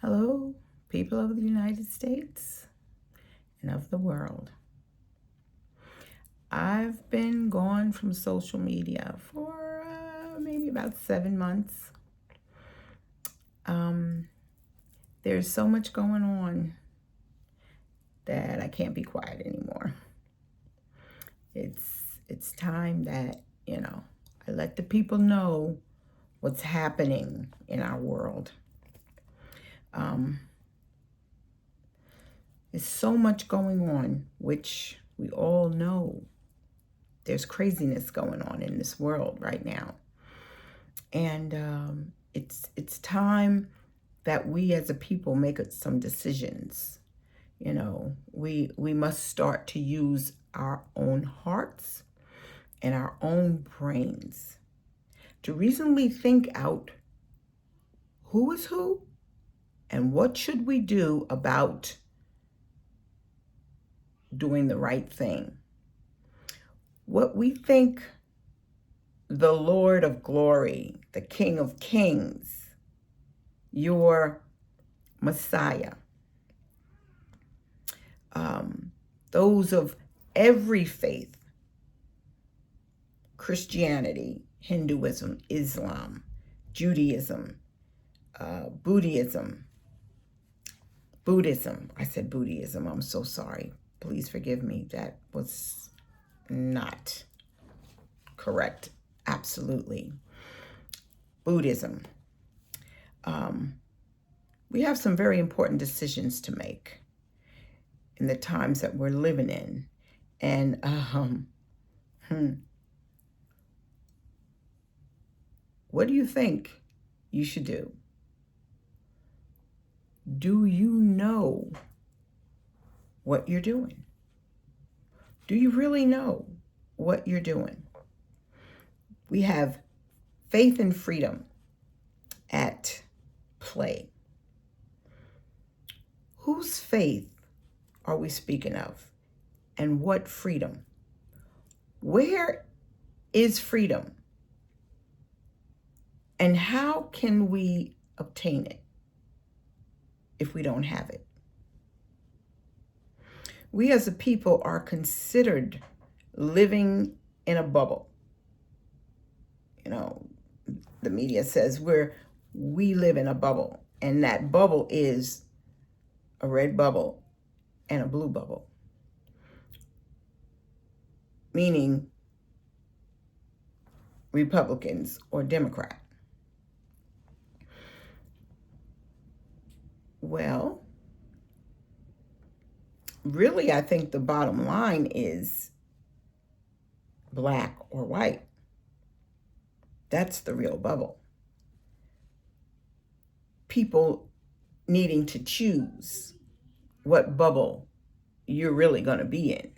Hello, people of the United States and of the world. I've been gone from social media for maybe about 7 months. There's so much going on that I can't be quiet anymore. It's time that, I let the people know what's happening in our world. There's so much going on, which we all know. There's craziness going on in this world right now. And it's time that we as a people make some decisions. We must start to use our own hearts and our own brains to reasonably think out who is who and what should we do about doing the right thing. What we think the Lord of glory, the King of kings, your Messiah, those of every faith, Christianity, Hinduism, Islam, Judaism, Buddhism. I said Buddhism. I'm so sorry. Please forgive me. That was not correct. Absolutely. Buddhism. We have some very important decisions to make in the times that we're living in. And what do you think you should do? Do you know what you're doing? Do you really know what you're doing? We have faith and freedom at play. Whose faith are we speaking of? And what freedom? Where is freedom? And how can we obtain it if we don't have it? We as a people are considered living in a bubble. The media says we live in a bubble, and that bubble is a red bubble and a blue bubble, meaning Republicans or Democrat. Well, really, I think the bottom line is black or white. That's the real bubble. People needing to choose what bubble you're really going to be in.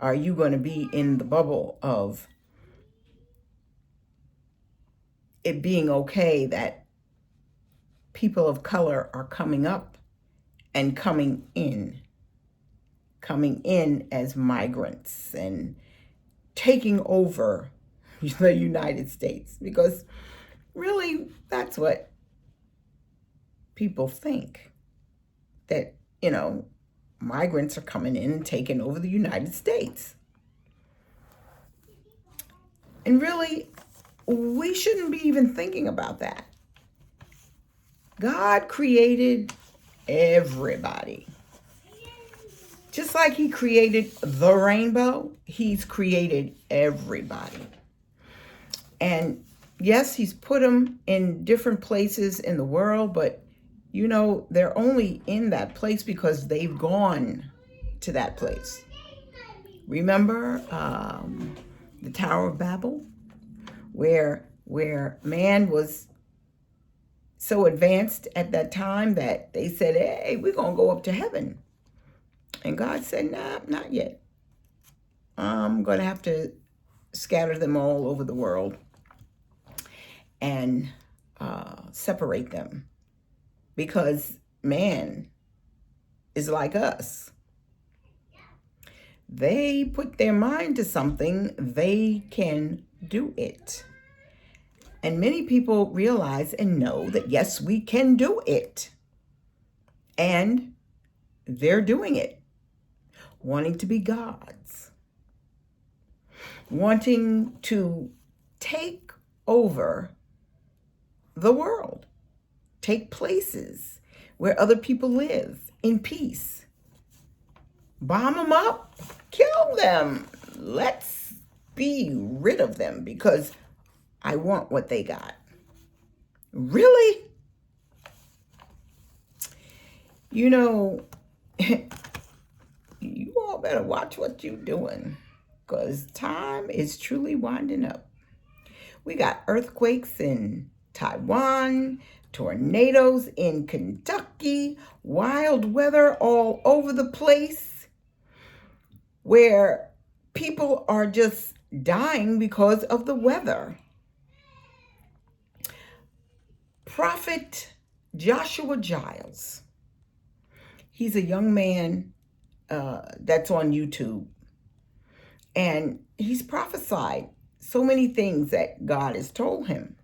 Are you going to be in the bubble of it being okay that people of color are coming up and coming in as migrants and taking over the United States? Because really, that's what people think, that, migrants are coming in and taking over the United States. And really, we shouldn't be even thinking about that. God created everybody. Just like he created the rainbow, he's created everybody. And yes, he's put them in different places in the world, but they're only in that place because they've gone to that place. Remember the Tower of Babel, where man was so advanced at that time that they said, hey, we're going to go up to heaven. And God said, nah, not yet. I'm going to have to scatter them all over the world and separate them, because man is like us. They put their mind to something, they can do it. And many people realize and know that, yes, we can do it. And they're doing it, wanting to be gods, wanting to take over the world, take places where other people live in peace. Bomb them up, kill them. Let's be rid of them because I want what they got. Really? You know, you all better watch what you're doing because time is truly winding up. We got earthquakes in Taiwan, tornadoes in Kentucky, wild weather all over the place where people are just dying because of the weather. Prophet Joshua Giles, he's a young man that's on YouTube, and he's prophesied so many things that God has told him.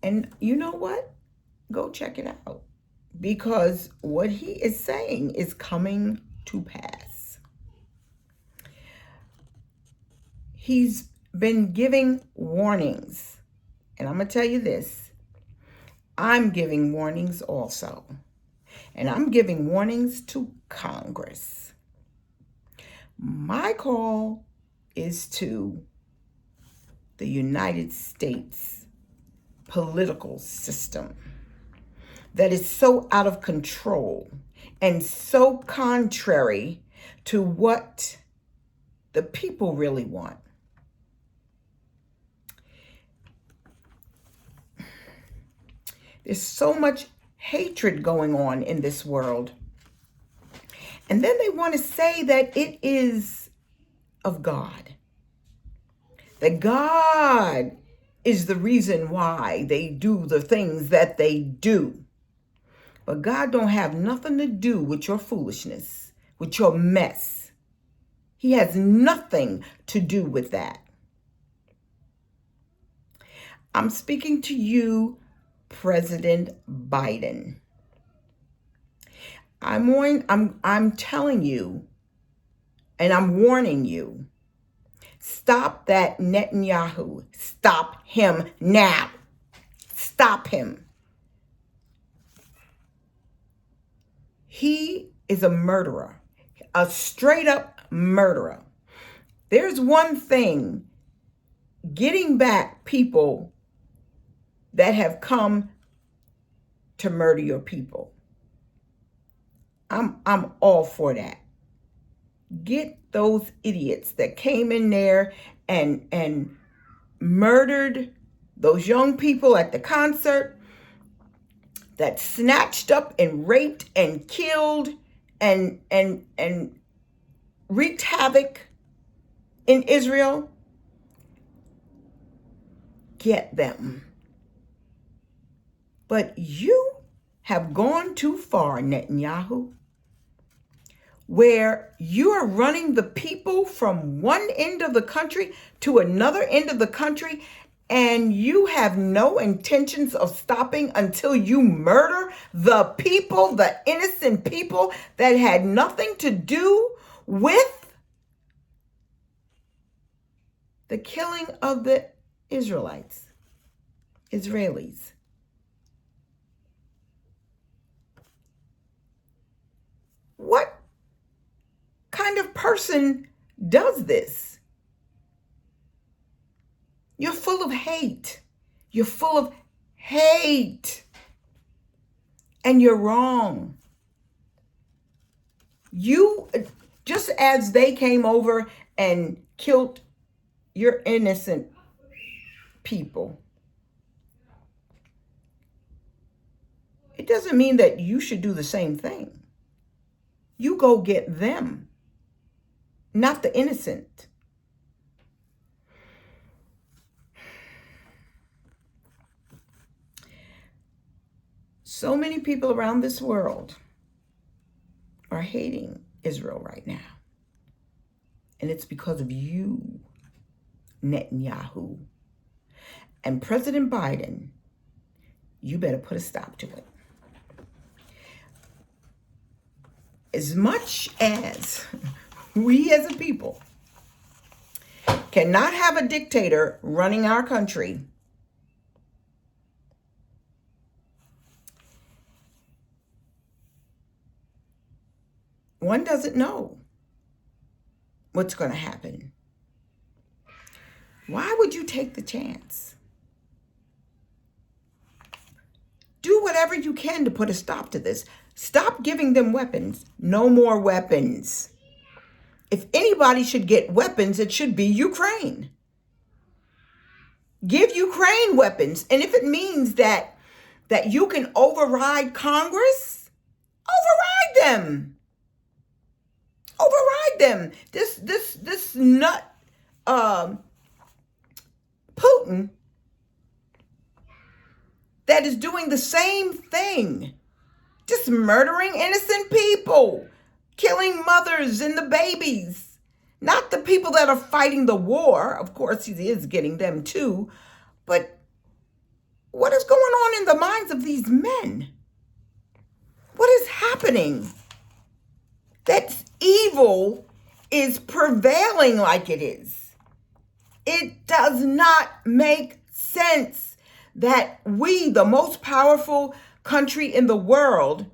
And you know what? Go check it out, because what he is saying is coming to pass. He's been giving warnings, and I'm going to tell you this. I'm giving warnings also, and I'm giving warnings to Congress. My call is to the United States political system that is so out of control and so contrary to what the people really want. There's so much hatred going on in this world. And then they want to say that it is of God. That God is the reason why they do the things that they do. But God don't have nothing to do with your foolishness, with your mess. He has nothing to do with that. I'm speaking to you, President Biden. I'm telling you, and I'm warning you, stop that Netanyahu. Stop him now. Stop him. He is a murderer, a straight up murderer. There's one thing, getting back people that have come to murder your people. I'm all for that. Get those idiots that came in there and murdered those young people at the concert, that snatched up and raped and killed and wreaked havoc in Israel. Get them. But you have gone too far, Netanyahu, where you are running the people from one end of the country to another end of the country, and you have no intentions of stopping until you murder the people, the innocent people that had nothing to do with the killing of the Israelis. What kind of person does this? You're full of hate. You're full of hate. And you're wrong. You, just as they came over and killed your innocent people, it doesn't mean that you should do the same thing. You go get them, not the innocent. So many people around this world are hating Israel right now. And it's because of you, Netanyahu. And President Biden, you better put a stop to it. as much as we as a people cannot have a dictator running our country, one doesn't know what's going to happen. Why would you take the chance? Do whatever you can to put a stop to this. Stop giving them weapons. No more weapons. If anybody should get weapons, it should be Ukraine. Give Ukraine weapons. And if it means that you can override Congress, override them. Override them. This nut Putin that is doing the same thing, just murdering innocent people, killing mothers and the babies, not the people that are fighting the war. Of course, he is getting them too, but what is going on in the minds of these men? What is happening? That evil is prevailing like it is. It does not make sense that we, the most powerful country in the world,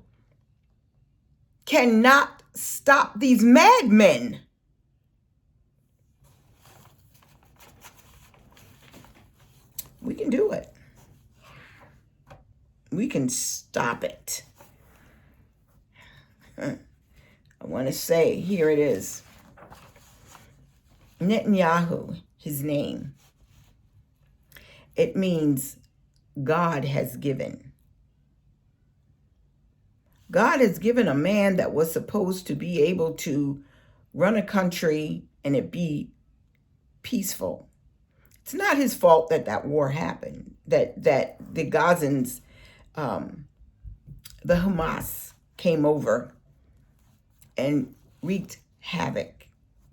cannot stop these madmen. We can do it. We can stop it. I want to say, here it is. Netanyahu, his name. It means God has given. God has given a man that was supposed to be able to run a country and it be peaceful. It's not his fault that war happened, that the Gazans, the Hamas came over and wreaked havoc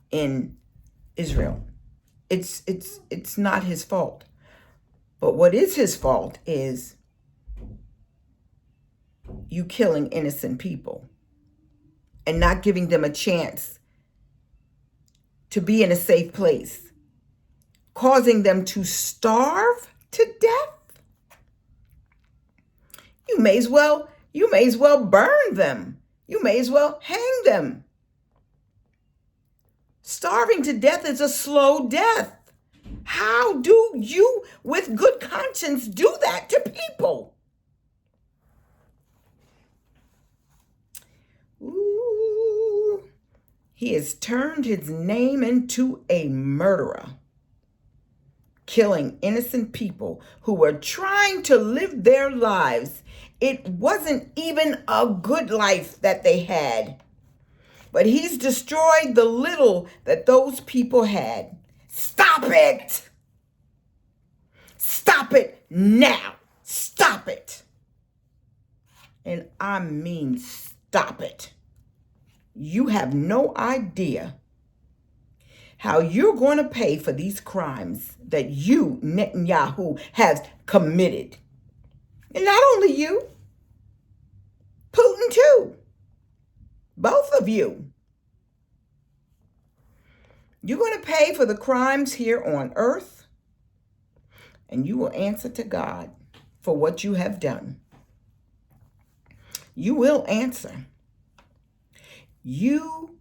in Israel. It's not his fault. But what is his fault is you killing innocent people and not giving them a chance to be in a safe place, causing them to starve to death. You may as well burn them. You may as well hang them. Starving to death is a slow death. How do you, with good conscience, do that to people? Ooh, he has turned his name into a murderer, killing innocent people who were trying to live their lives. It wasn't even a good life that they had, but he's destroyed the little that those people had. Stop it! Stop it now! Stop it! And I mean stop it. You have no idea how you're going to pay for these crimes that you, Netanyahu, has committed. And not only you, Putin too. Both of you. You're going to pay for the crimes here on earth, and you will answer to God for what you have done. You will answer. You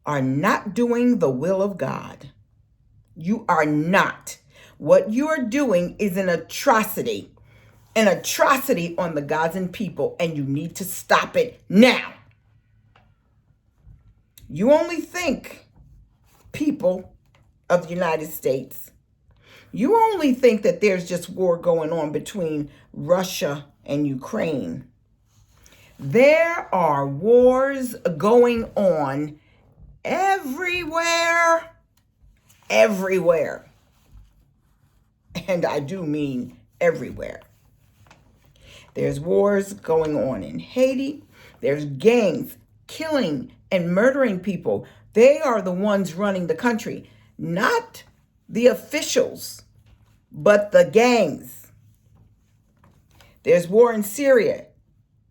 are not doing the will of God. You are not. What you are doing is an atrocity on the Gazan people, and you need to stop it now. You only think, people of the United States, you only think that there's just war going on between Russia and Ukraine. There are wars going on everywhere. And I do mean everywhere. There's wars going on in Haiti. There's gangs killing and murdering people. They are the ones running the country, not the officials, but the gangs. There's war in Syria,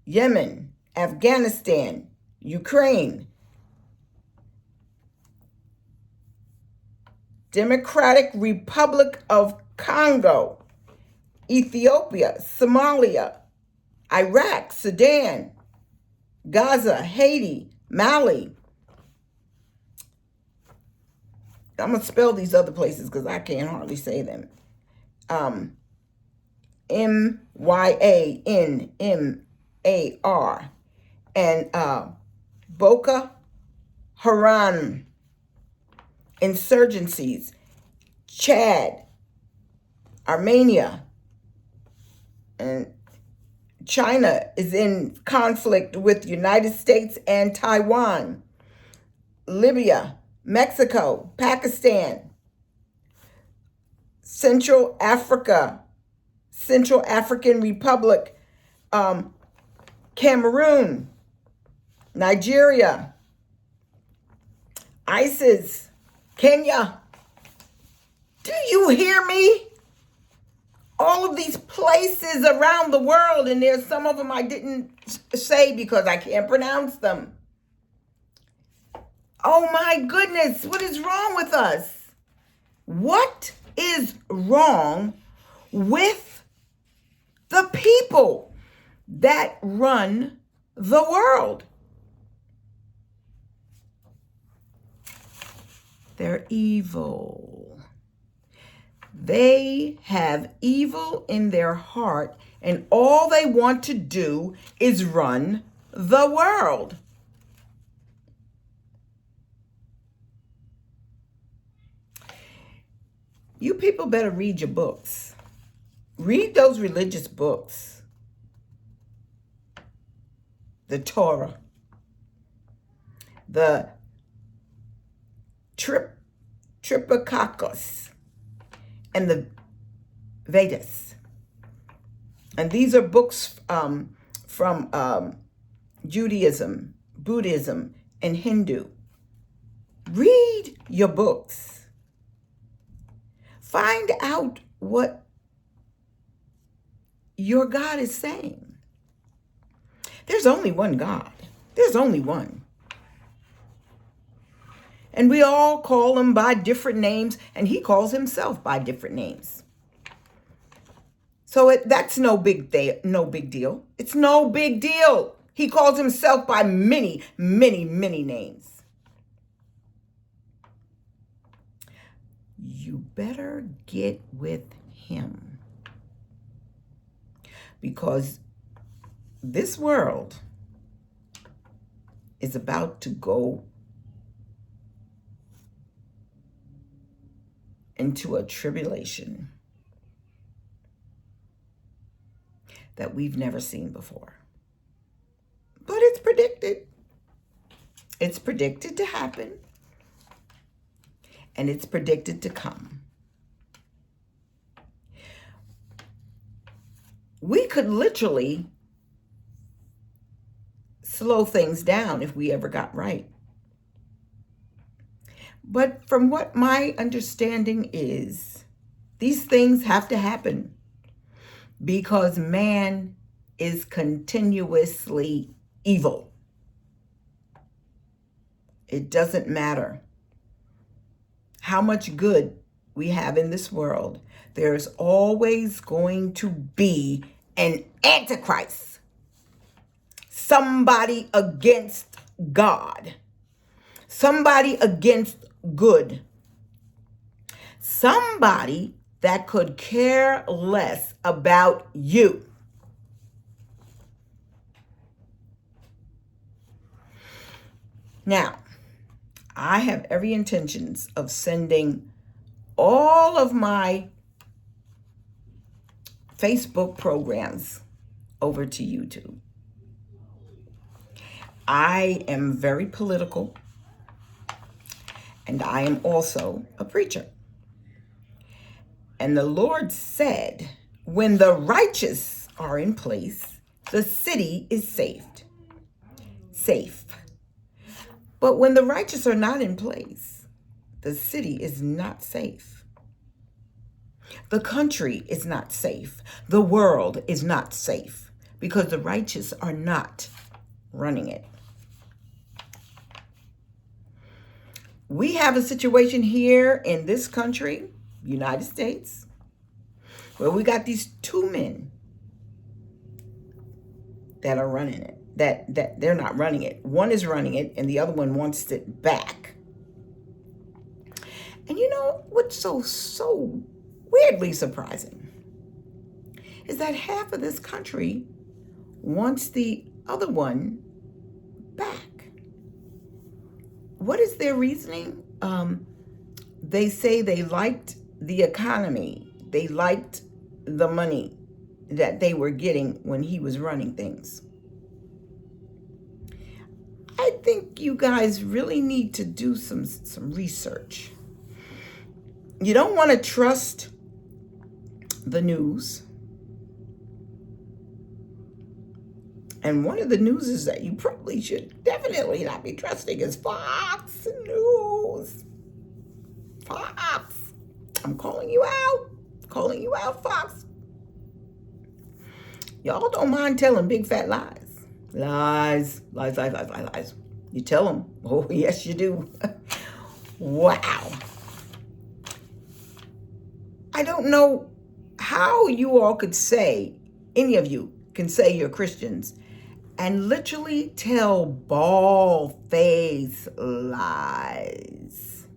Yemen, Afghanistan, Ukraine. Democratic Republic of Congo, Ethiopia, Somalia, Iraq, Sudan, Gaza, Haiti, Mali. I'm going to spell these other places because I can't hardly say them. Myanmar and Boko Haram insurgencies, Chad, Armenia, and China is in conflict with United States and Taiwan, Libya, Mexico, Pakistan, Central African Republic, Cameroon, Nigeria, ISIS, Kenya. Do you hear me? All of these places around the world, and there's some of them I didn't say because I can't pronounce them. Oh my goodness, what is wrong with us? What is wrong with the people that run the world? They're evil. They have evil in their heart, and all they want to do is run the world. You people better read your books. Read those religious books. The Torah, the Tripitaka, and the Vedas. And these are books from Judaism, Buddhism, and Hindu. Read your books. Find out what your God is saying. There's only one God. There's only one. And we all call him by different names, and he calls himself by different names. So that's no big deal. It's no big deal. He calls himself by many, many, many names. You better get with him, because this world is about to go into a tribulation that we've never seen before. But it's predicted. It's predicted to happen. And it's predicted to come. We could literally slow things down if we ever got right. But from what my understanding is, these things have to happen because man is continuously evil. It doesn't matter how much good we have in this world. There's always going to be an antichrist. Somebody against God. Somebody against good. Somebody that could care less about you. Now, I have every intentions of sending all of my Facebook programs over to YouTube. I am very political, and I am also a preacher. And the Lord said, when the righteous are in place, the city is safe. But when the righteous are not in place, the city is not safe. The country is not safe. The world is not safe because the righteous are not running it. We have a situation here in this country, United States, where we got these two men that are running it. That they're not running it. One is running it, and the other one wants it back. And you know what's so weirdly surprising is that half of this country wants the other one back. What is their reasoning? They say they liked the economy. They liked the money that they were getting when he was running things. I think you guys really need to do some research. You don't want to trust the news. And one of the news is that you probably should definitely not be trusting is Fox News. Fox. I'm calling you out. Calling you out, Fox. Y'all don't mind telling big fat lies. Lies. You tell them. Oh, yes, you do. Wow. I don't know how you all could say, any of you can say you're Christians, and literally tell bald-faced lies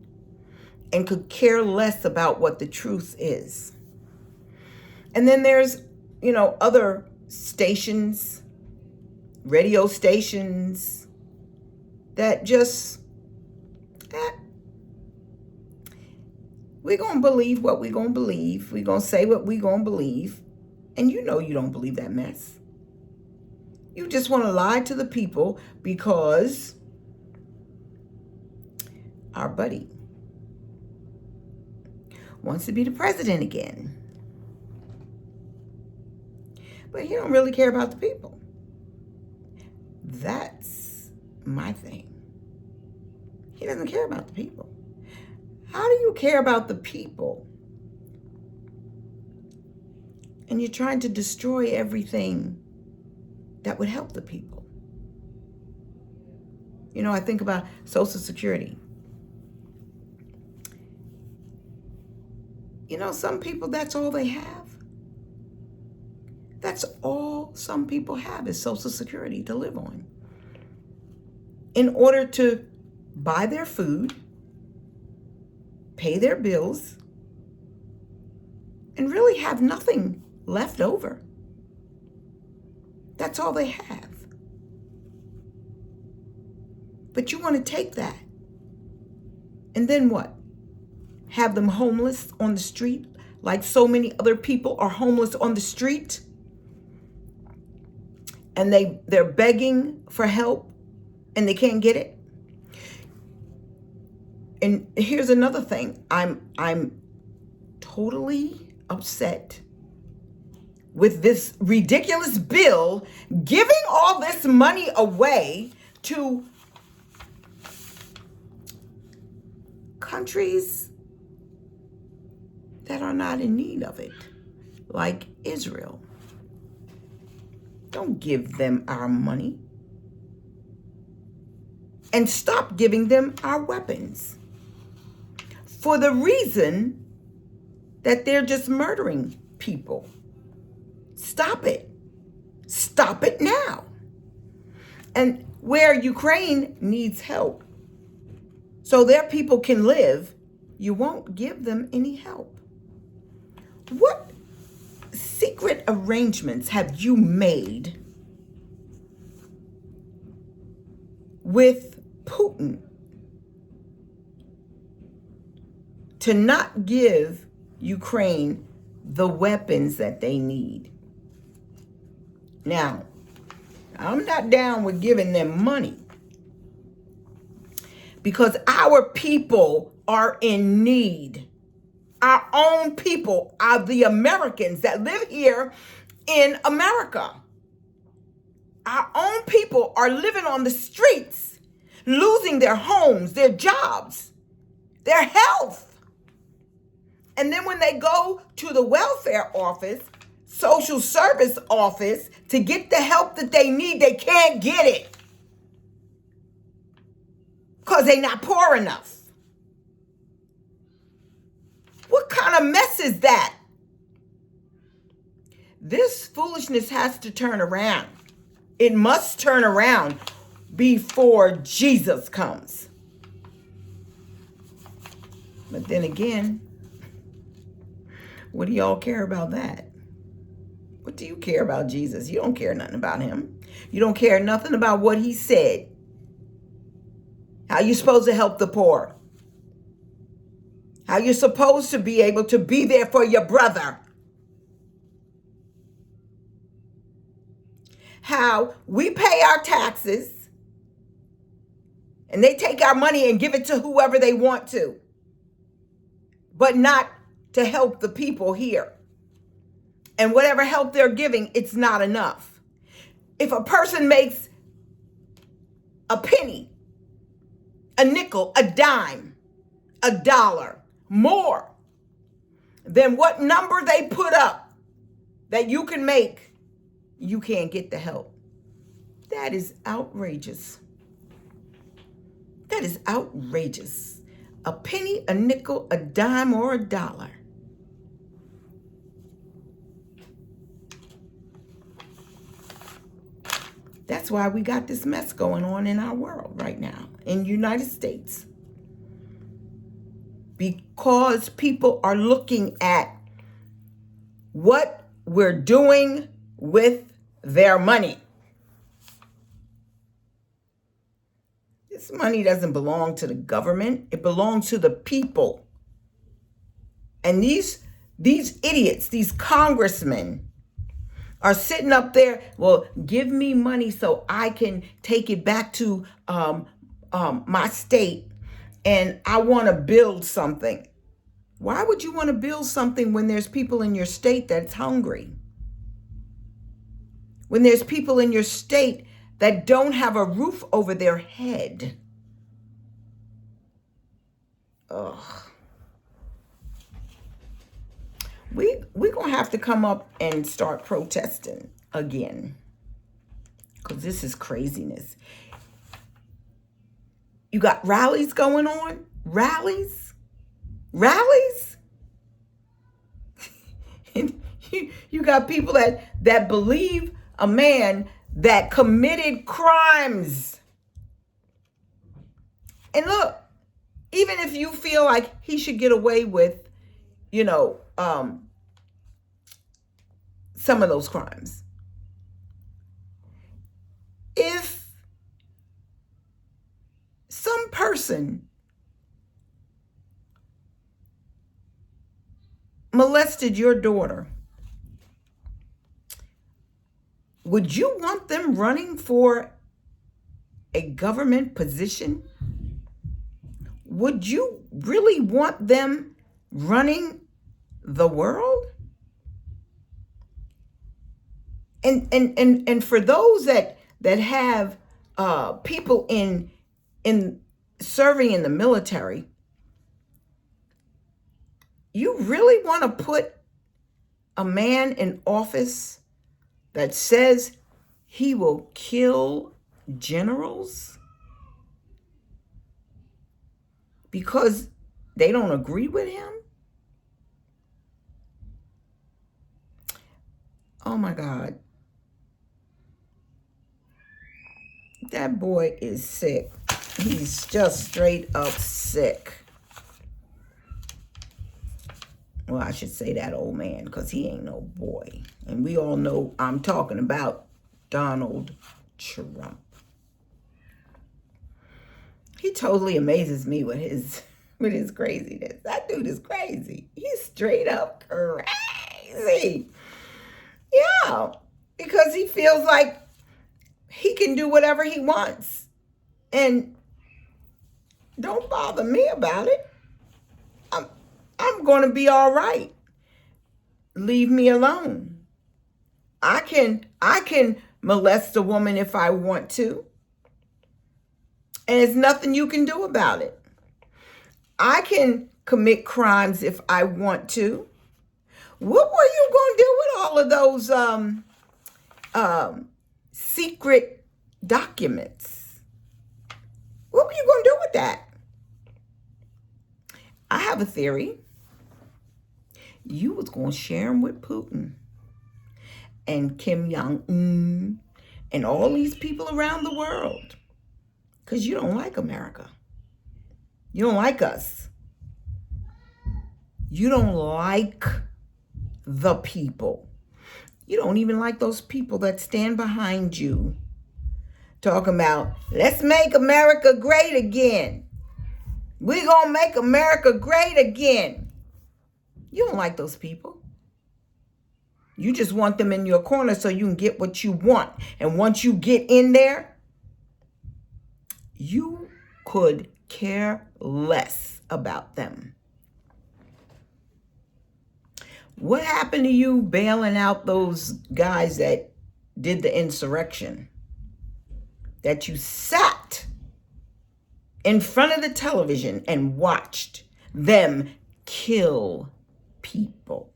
and could care less about what the truth is. And then there's, other stations, radio stations that just, we're going to believe what we're going to believe. We're going to say what we're going to believe. And you don't believe that mess. You just want to lie to the people because our buddy wants to be the president again. But he don't really care about the people. That's my thing. He doesn't care about the people. How do you care about the people and you're trying to destroy everything that would help the people? I think about Social Security. Some people, that's all they have. That's all some people have is Social Security to live on. In order to buy their food, pay their bills, and really have nothing left over. That's all they have. But you want to take that. And then what? Have them homeless on the street like so many other people are homeless on the street? And they're begging for help and they can't get it? And here's another thing. I'm totally upset with this ridiculous bill giving all this money away to countries that are not in need of it, like Israel. Don't give them our money. And stop giving them our weapons for the reason that they're just murdering people. Stop it. Stop it now. And where Ukraine needs help so their people can live, you won't give them any help. What secret arrangements have you made with Putin to not give Ukraine the weapons that they need? Now, I'm not down with giving them money because our people are in need. Our own people are the Americans that live here in America. Our own people are living on the streets, losing their homes, their jobs, their health. And then when they go to the welfare office, social service office, to get the help that they need, they can't get it because they're not poor enough. kind of mess is that? This foolishness has to turn around. It must turn around before Jesus comes. But then again, what do y'all care about that? What do you care about Jesus? You don't care nothing about him. You don't care nothing about what he said. How you supposed to help the poor. How you're supposed to be able to be there for your brother. How we pay our taxes and they take our money and give it to whoever they want to, but not to help the people here. And whatever help they're giving, it's not enough. If a person makes a penny, a nickel, a dime, a dollar more than what number they put up that you can make, you can't get the help. That is outrageous. That is outrageous. A penny, a nickel, a dime, or a dollar. That's why we got this mess going on in our world right now, in the United States. Because people are looking at what we're doing with their money. This money doesn't belong to the government. It belongs to the people. And these idiots, these congressmen, are sitting up there, well, give me money so I can take it back to my state, and I want to build something. Why would you want to build something when there's people in your state that's hungry? When there's people in your state that don't have a roof over their head? Ugh. We're going to have to come up and start protesting again, because this is craziness. You got rallies going on? Rallies? And you got people that believe a man that committed crimes. And look, even if you feel like he should get away with, some of those crimes, if some person molested your daughter, would you want them running for a government position? Would you really want them running the world? And for those that have people in serving in the military, you really want to put a man in office that says he will kill generals because they don't agree with him? Oh my God. That boy is sick. He's just straight up sick. Well, I should say that old man, because he ain't no boy. And we all know I'm talking about Donald Trump. He totally amazes me with his craziness. That dude is crazy. He's straight up crazy. Yeah, because he feels like he can do whatever he wants. And don't bother me about it. I'm going to be all right. Leave me alone. I can molest a woman if I want to. And there's nothing you can do about it. I can commit crimes if I want to. What were you going to do with all of those secret documents? What were you going to do with that? I have a theory. you was going to share them with Putin and Kim Jong-un and all these people around the world, because you don't like America. You don't like us. You don't like the people. You don't even like those people that stand behind you talking about, let's make America great again. We're going to make America great again. You don't like those people. You just want them in your corner so you can get what you want. And once you get in there, you could care less about them. What happened to you bailing out those guys that did the insurrection? That you sat in front of the television and watched them kill people.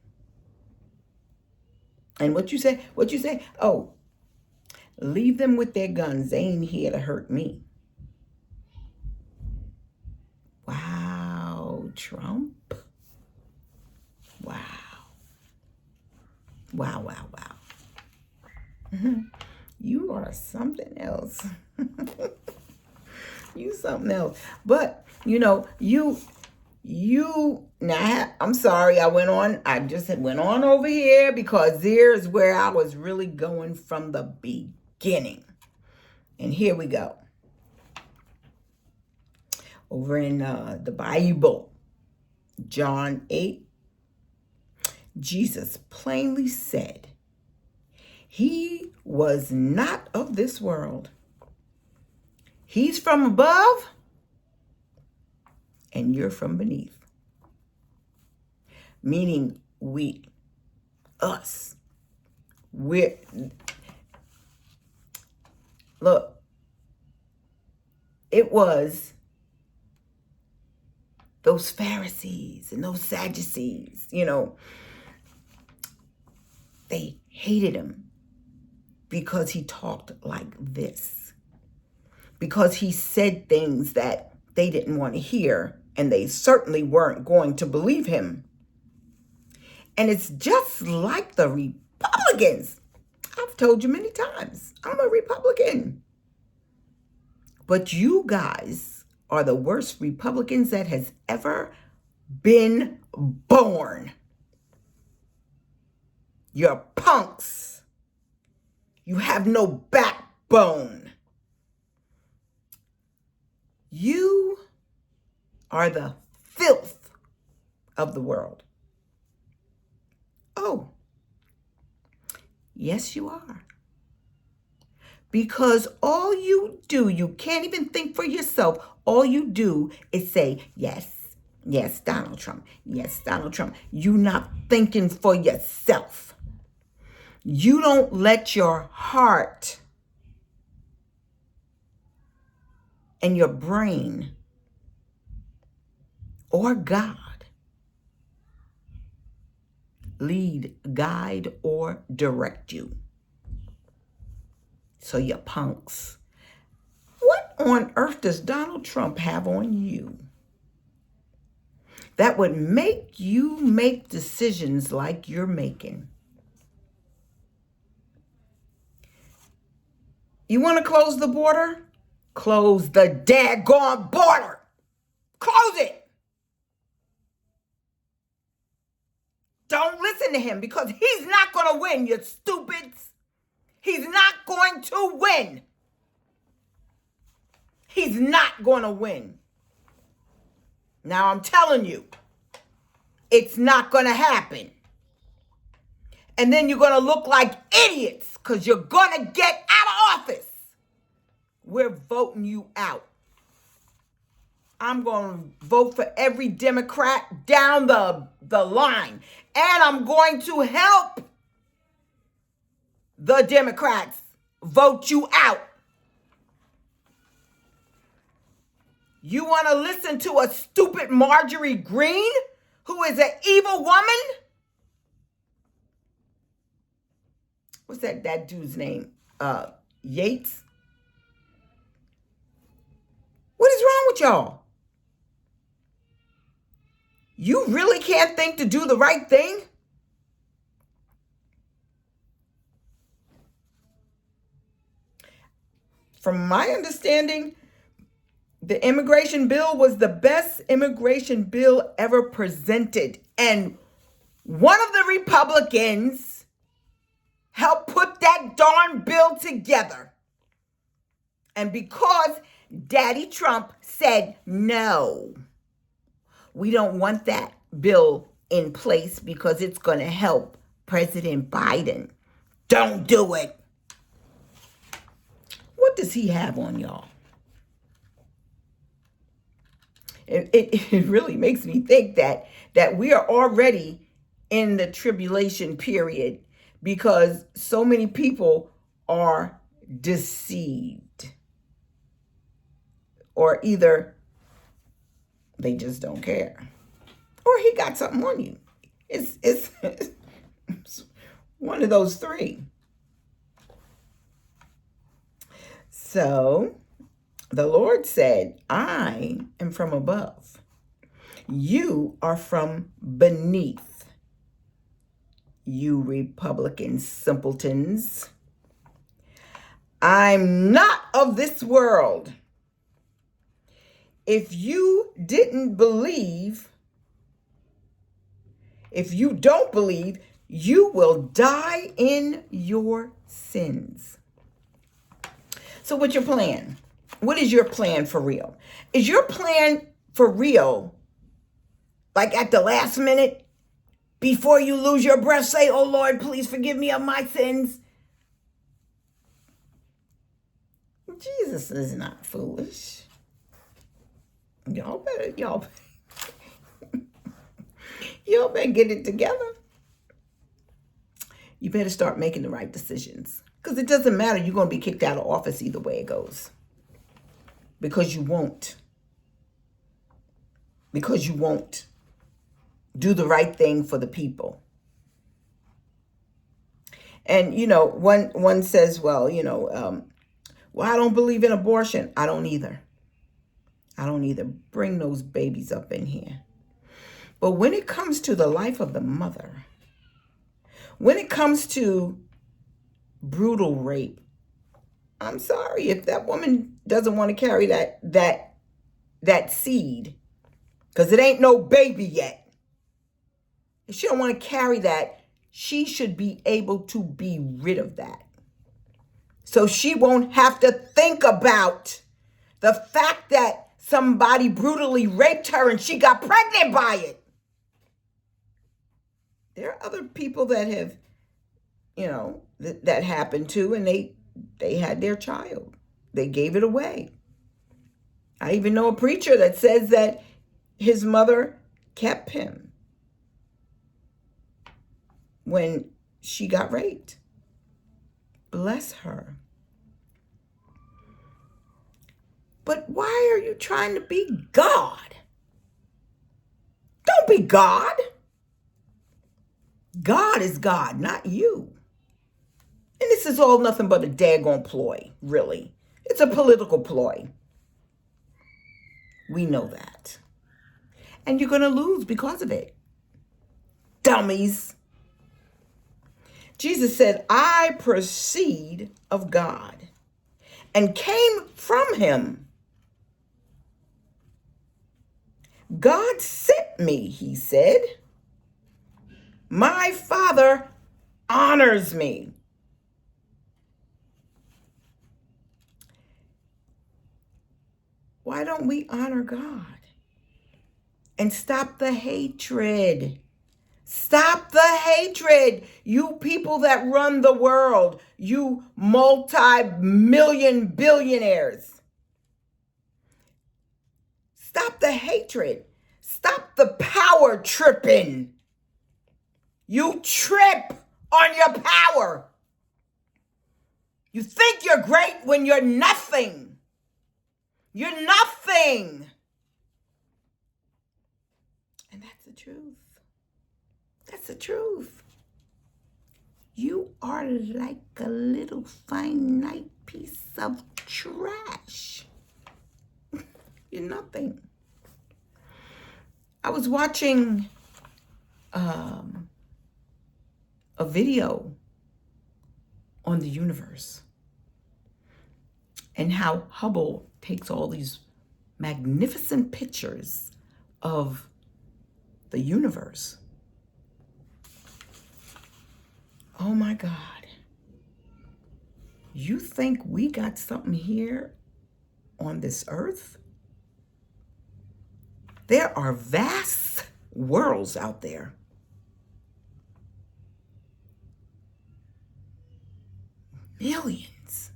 And what you say? Oh, leave them with their guns. They ain't here to hurt me. Wow, Trump. Wow. Wow. You are something else. You something else. But, you now, I'm sorry, I just went on over here because there's where I was really going from the beginning. And here we go. Over in the Bible, John 8, Jesus plainly said, he was not of this world. He's from above, and you're from beneath. Meaning us. Look, it was those Pharisees and those Sadducees, they hated him because he talked like this. Because he said things that they didn't want to hear, and they certainly weren't going to believe him. And it's just like the Republicans. I've told you many times, I'm a Republican. But you guys are the worst Republicans that has ever been born. You're punks. You have no backbone. You are the filth of the world. Oh, yes, you are. Because all you do, you can't even think for yourself. All you do is say, yes, Donald Trump. Yes, Donald Trump. You're not thinking for yourself. You don't let your heart and your brain or God lead, guide, or direct you. So you punks. What on earth does Donald Trump have on you that would make you make decisions like you're making? You want to close the border? Close the daggone border. Close it. Don't listen to him because he's not going to win, you stupids. He's not going to win. He's not going to win. Now I'm telling you, it's not going to happen. And then you're going to look like idiots because you're going to get out of office. We're voting you out. I'm going to vote for every Democrat down the line. And I'm going to help the Democrats vote you out. You want to listen to a stupid Marjorie Greene, who is an evil woman? What's that dude's name? Yates? What is wrong with y'all? You really can't think to do the right thing? From my understanding, the immigration bill was the best immigration bill ever presented. And one of the Republicans helped put that darn bill together. And because Daddy Trump said, no, we don't want that bill in place because it's going to help President Biden. Don't do it. What does he have on y'all? It really makes me think that we are already in the tribulation period because so many people are deceived, or either they just don't care, or he got something on you. It's one of those three. So the Lord said, I am from above. You are from beneath. You Republican simpletons. I'm not of this world. If you didn't believe, if you don't believe, you will die in your sins. So what's your plan? What is your plan for real? Is your plan for real, like at the last minute, before you lose your breath, say, oh Lord, please forgive me of my sins? Jesus is not foolish. Y'all better get it together. You better start making the right decisions. Because it doesn't matter. You're going to be kicked out of office either way it goes. Because you won't. Because you won't do the right thing for the people. And, one says, well, I don't believe in abortion. I don't either. Bring those babies up in here. But when it comes to the life of the mother, when it comes to brutal rape, I'm sorry, if that woman doesn't want to carry that seed, because it ain't no baby yet, if she don't want to carry that, she should be able to be rid of that. So she won't have to think about the fact that somebody brutally raped her and she got pregnant by it. There are other people that have, that happened to, and they had their child. They gave it away. I even know a preacher that says that his mother kept him when she got raped. Bless her. But why are you trying to be God? Don't be God. God is God, not you. And this is all nothing but a daggone ploy, really. It's a political ploy. We know that. And you're going to lose because of it. Dummies. Jesus said, I proceed of God and came from him. God sent me, he said. My Father honors me. Why don't we honor God and stop the hatred? Stop the hatred. You people that run the world, you multi-million billionaires. Stop the hatred. Stop the power tripping. You trip on your power. You think you're great when you're nothing. You're nothing. And that's the truth. That's the truth. You are like a little finite piece of trash. You're nothing. I was watching a video on the universe and how Hubble takes all these magnificent pictures of the universe. Oh my God. You think we got something here on this earth? There are vast worlds out there. Millions.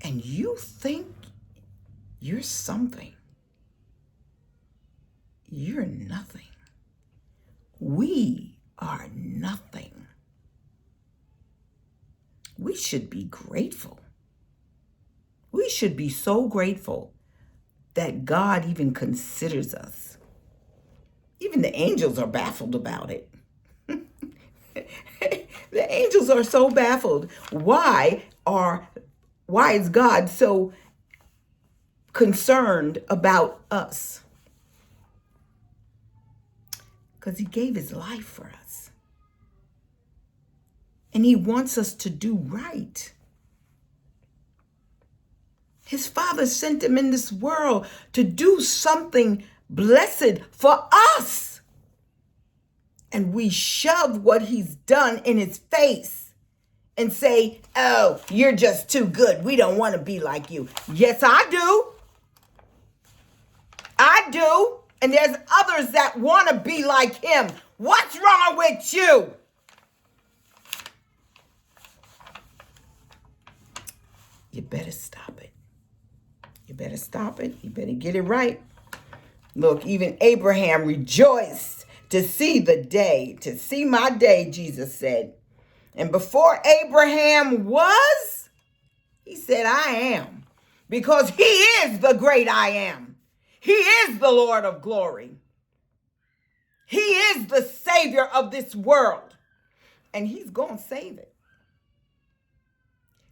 And you think you're something. You're nothing. We are nothing. We should be grateful. We should be so grateful that God even considers us. Even the angels are baffled about it. The angels are so baffled. Why is God so concerned about us? Because he gave his life for us. And he wants us to do right. His Father sent him in this world to do something blessed for us. And we shove what he's done in his face and say, oh, you're just too good. We don't want to be like you. Yes, I do. I do. And there's others that want to be like him. What's wrong with you? You better stop it. You better stop it. You better get it right. Look, even Abraham rejoiced to see the day, to see my day, Jesus said. And before Abraham was, he said, I am. Because he is the great I am. He is the Lord of glory. He is the Savior of this world. And he's going to save it.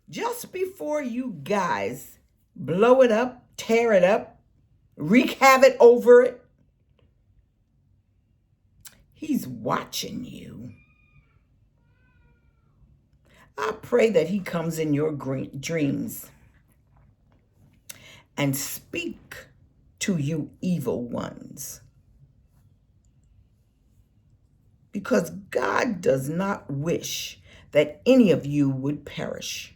Just before you guys blow it up, tear it up, wreak havoc over it, he's watching you. I pray that he comes in your dreams and speak to you evil ones. Because God does not wish that any of you would perish.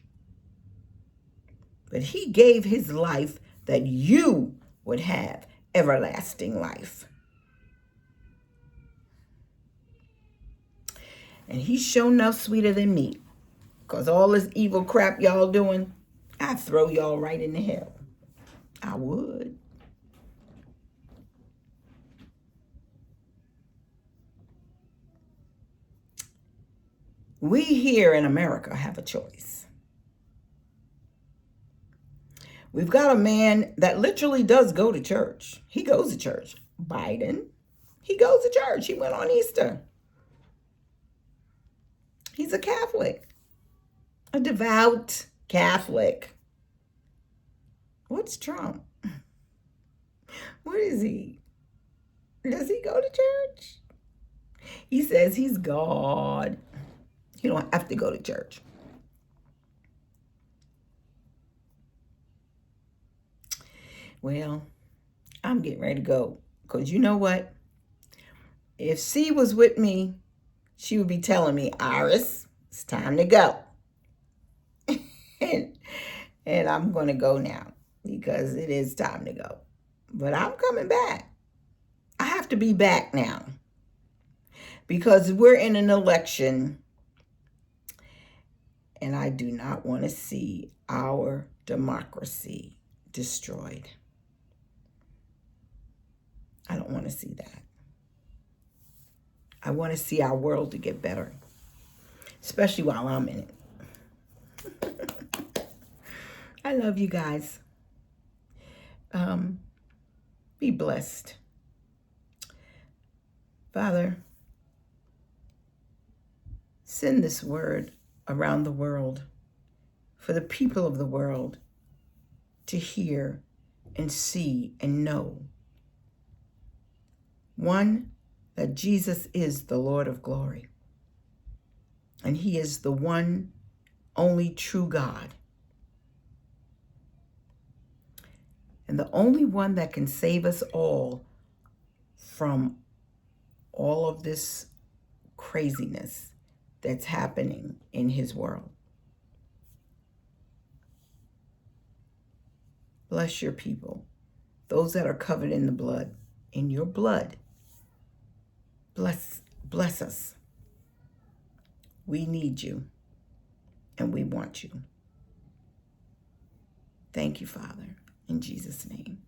But he gave his life that you would have everlasting life. And he's sure enough sweeter than me. Because all this evil crap y'all doing, I'd throw y'all right into hell. I would. We here in America have a choice. We've got a man that literally does go to church. He goes to church. Biden, he goes to church. He went on Easter. He's a Catholic. A devout Catholic. What's Trump? What is he? Does he go to church? He says he's God. You don't have to go to church. Well, I'm getting ready to go. Because you know what? If C was with me, she would be telling me, Iris, it's time to go. and I'm going to go now. Because it is time to go. But I'm coming back. I have to be back now. Because we're in an election. And I do not want to see our democracy destroyed. I don't want to see that. I want to see our world to get better. Especially while I'm in it. I love you guys. Be blessed. Father, send this word around the world for the people of the world to hear and see and know One, that Jesus is the Lord of glory. And he is the one only true God. And the only one that can save us all from all of this craziness that's happening in his world. Bless your people, those that are covered in the blood, in your blood. Bless us. We need you and we want you. Thank you, Father, in Jesus' name.